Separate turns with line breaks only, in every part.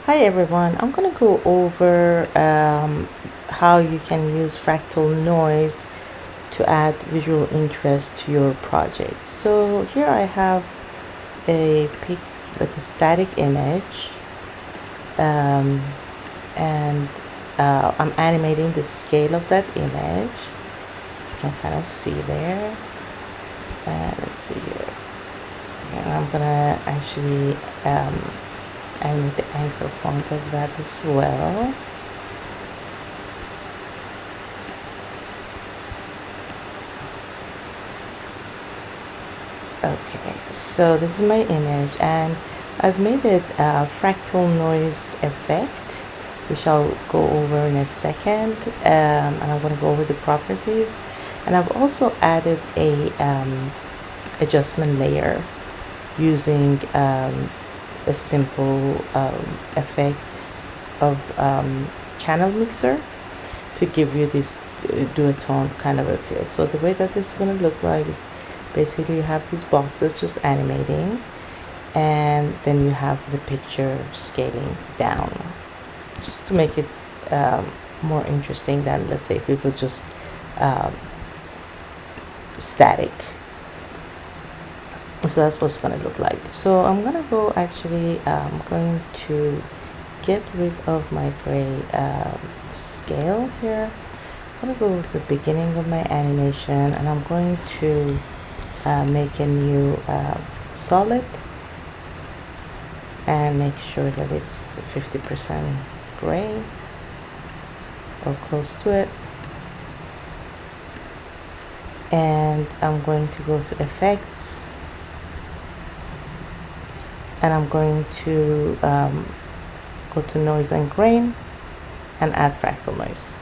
Hi everyone, I'm going to go over how you can use fractal noise to add visual interest to your project. So here I have like a static image, and I'm animating the scale of that image. So you can kind of see there. Let's see here. And I'm gonna actually animate the anchor point of that as well. Okay, so this is my image, and I've made it a fractal noise effect, which I'll go over in a second, and I'm going to go over the properties. And I've also added a adjustment layer using a simple effect of channel mixer to give you this duotone kind of a feel. So the way that this is going to look like is basically you have these boxes just animating, and then you have the picture scaling down just to make it more interesting than, let's say, if it was just static. So that's what it's going to look like. So I'm going to go actually I'm going to get rid of my gray scale here. I'm going to go with the beginning of my animation, and I'm going to make a new solid and make sure that it's 50% gray or close to it. And I'm going to go to effects, and I'm going to go to noise and grain and add fractal noise.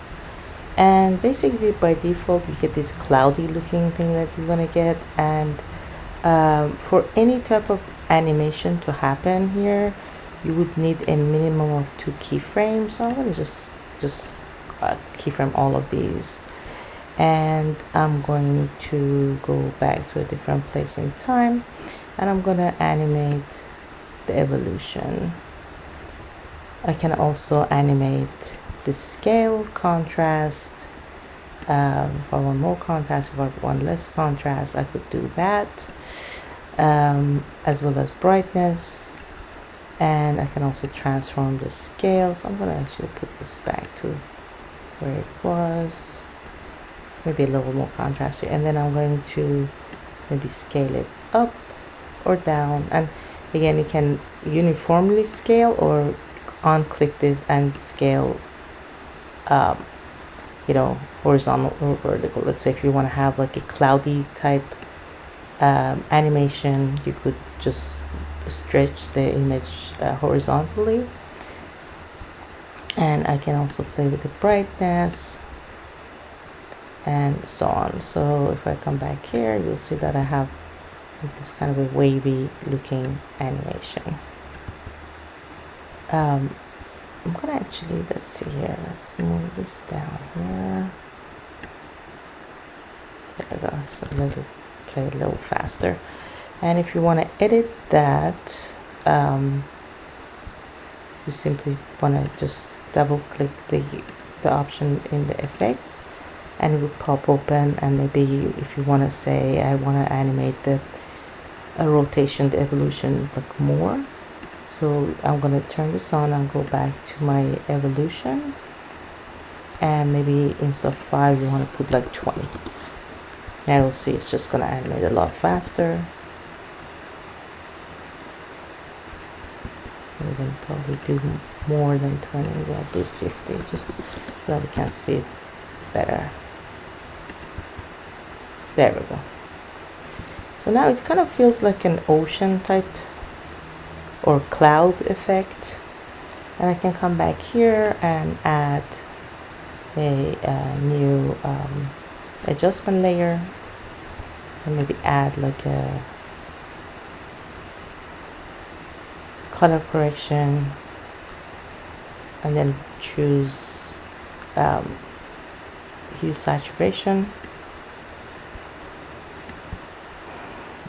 And basically by default you get this cloudy looking thing that you're gonna get, and for any type of animation to happen here you would need a minimum of 2 keyframes. So I'm gonna just keyframe all of these, and I'm going to go back to a different place in time, and I'm gonna animate the evolution. I can also animate the scale, contrast. If I want more contrast, if I want less contrast, I could do that, as well as brightness. And I can also transform the scale. So I'm going to actually put this back to where it was, maybe a little more contrast here. And then I'm going to maybe scale it up or down. And again, you can uniformly scale or unclick this and scale horizontal or vertical. Let's say if you want to have like a cloudy type animation, you could just stretch the image horizontally. And I can also play with the brightness and so on. So if I come back here, you'll see that I have like this kind of a wavy looking animation. I'm gonna actually, let's see here, let's move this down here. There we go. So play a little faster. And if you want to edit that, you simply want to just double click the option in the effects, and it will pop open. And maybe if you want to say I want to animate the rotation, the evolution, but more. So I'm going to turn this on and go back to my evolution, and maybe instead of 5 you want to put like 20. Now you'll see it's just going to animate a lot faster. We can probably do more than 20. Maybe I'll do 50 just so that we can see it better. There we go. So now it kind of feels like an ocean type or cloud effect, and I can come back here and add a new adjustment layer, and maybe add like a color correction, and then choose hue saturation,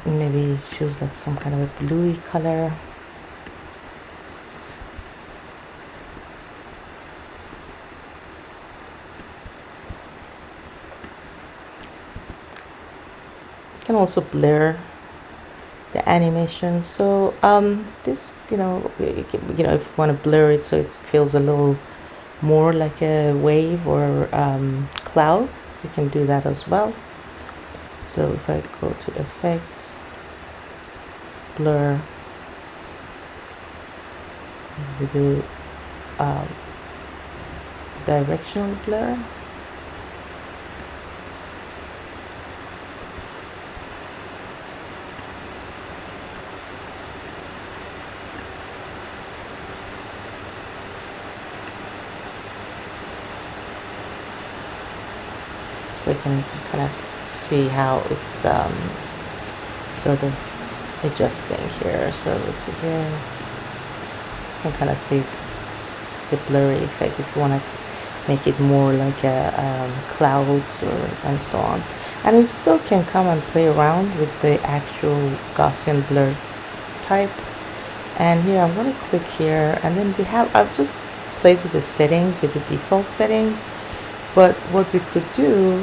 and maybe choose like some kind of a bluey color. You can also blur the animation. So this, you know, if you want to blur it so it feels a little more like a wave or cloud, you can do that as well. So if I go to effects, blur, we do directional blur. So you can kind of see how it's sort of adjusting here. So let's see here, you can kind of see the blurry effect if you want to make it more like a clouds and so on. And you still can come and play around with the actual Gaussian blur type. And here I'm going to click here, and then I've just played with the setting, with the default settings. But what we could do,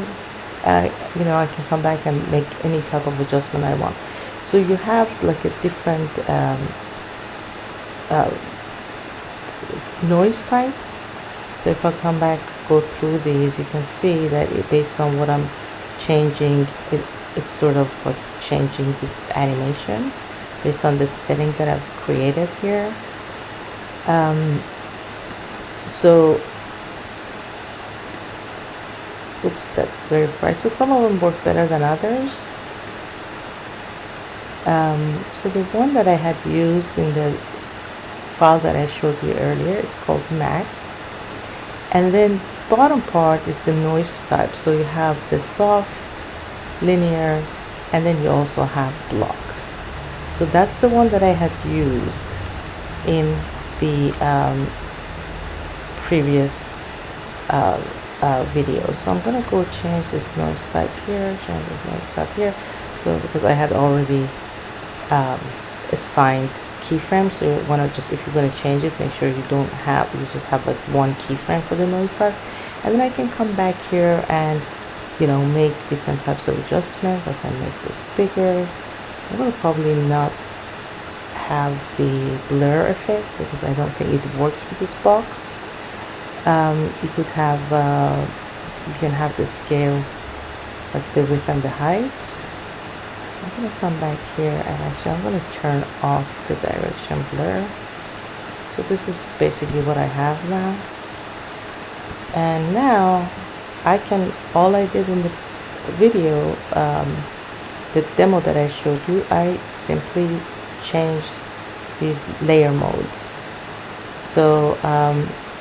you know, I can come back and make any type of adjustment I want. So you have like a different noise type. So if I come back, go through these, you can see that based on what I'm changing, it's sort of like changing the animation based on the setting that I've created here. So oops, that's very bright. So some of them work better than others. So the one that I had used in the file that I showed you earlier is called Max. And then bottom part is the noise type. So you have the soft, linear, and then you also have block. So that's the one that I had used in the previous video. So I'm gonna go change this noise type here, change this noise type here. So because I had already assigned keyframes, so you want to just, if you're going to change it, make sure you just have like one keyframe for the noise type. And then I can come back here and, you know, make different types of adjustments. I can make this bigger. I'm going to probably not have the blur effect because I don't think it works with this box. You could have you can have the scale, like the width and the height. I'm going to come back here and actually I'm going to turn off the direction blur. So this is basically what I have now. And now I can, all I did in the video, the demo that I showed you, I simply changed these layer modes. So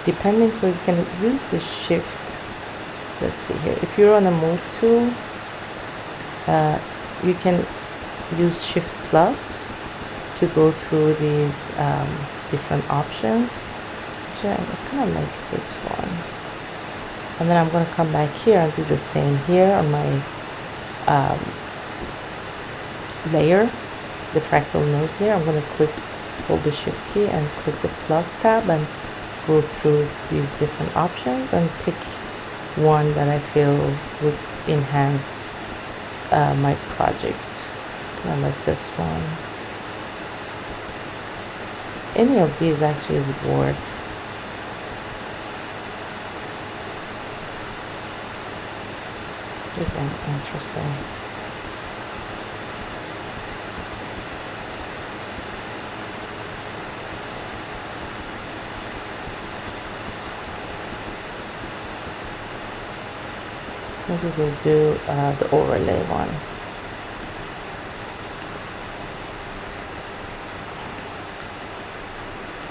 depending, so you can use the shift. Let's see here, if you're on a move tool, you can use shift plus to go through these different options. Actually, I'm gonna make this one, and then I'm going to come back here and do the same here on my layer, the fractal noise layer. I'm going to hold the shift key and click the plus tab and go through these different options and pick one that I feel would enhance my project. I like this one. Any of these actually would work. This is interesting. Maybe we'll do the overlay one.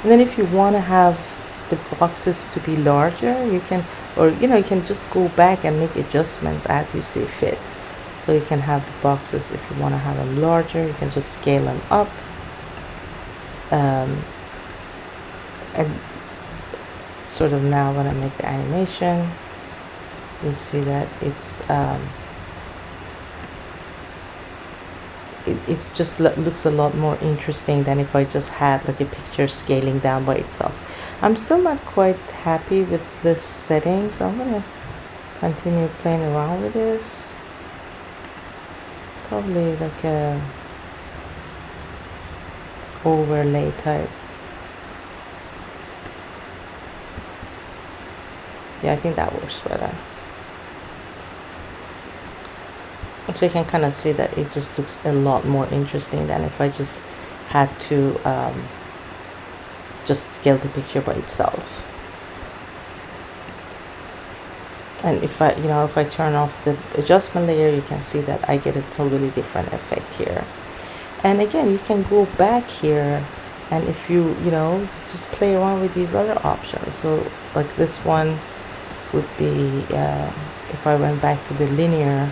And then if you want to have the boxes to be larger, you can, or you know, you can just go back and make adjustments as you see fit. So you can have the boxes, if you want to have them larger, you can just scale them up. And sort of now when I make the animation, you'll see that it's just looks a lot more interesting than if I just had like a picture scaling down by itself. I'm still not quite happy with this setting, so I'm gonna continue playing around with this. probably like a overlay type. Yeah, I think that works better. So you can kind of see that it just looks a lot more interesting than if I just had to just scale the picture by itself. And if I, if I turn off the adjustment layer, you can see that I get a totally different effect here. And again, you can go back here, and if you, just play around with these other options. So like this one would be, if I went back to the linear,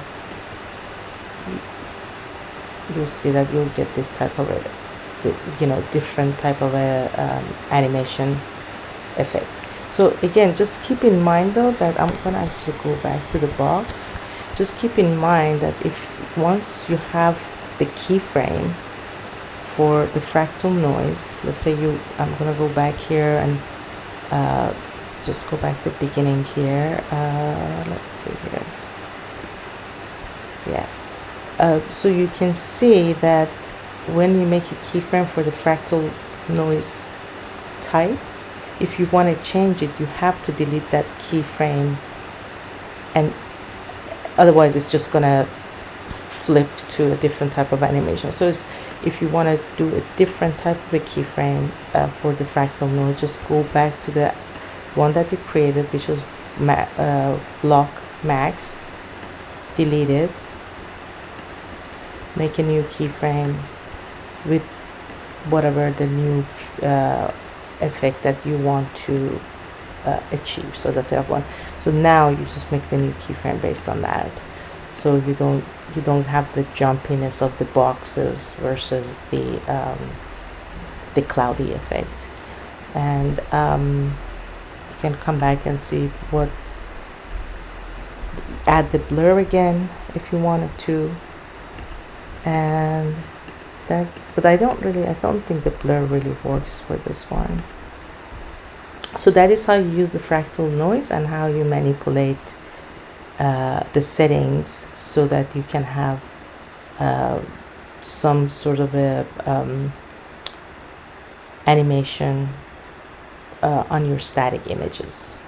you'll see that you'll get this type of different type of a animation effect. So again, just keep in mind though that I'm gonna actually go back to the box. Just keep in mind that if once you have the keyframe for the fractal noise, let's say I'm gonna go back here and just go back to the beginning here. Let's see here. Yeah. So you can see that when you make a keyframe for the fractal noise type, if you want to change it, you have to delete that keyframe, and otherwise it's just gonna flip to a different type of animation. So if you want to do a different type of a keyframe for the fractal noise, just go back to the one that you created, which was block max, delete it, make a new keyframe with whatever the new effect that you want to achieve. So that's F1. So now you just make the new keyframe based on that, so you don't have the jumpiness of the boxes versus the cloudy effect. And you can come back and see add the blur again if you wanted to. And but I don't think the blur really works for this one. So that is how you use the fractal noise and how you manipulate the settings so that you can have some sort of a animation on your static images.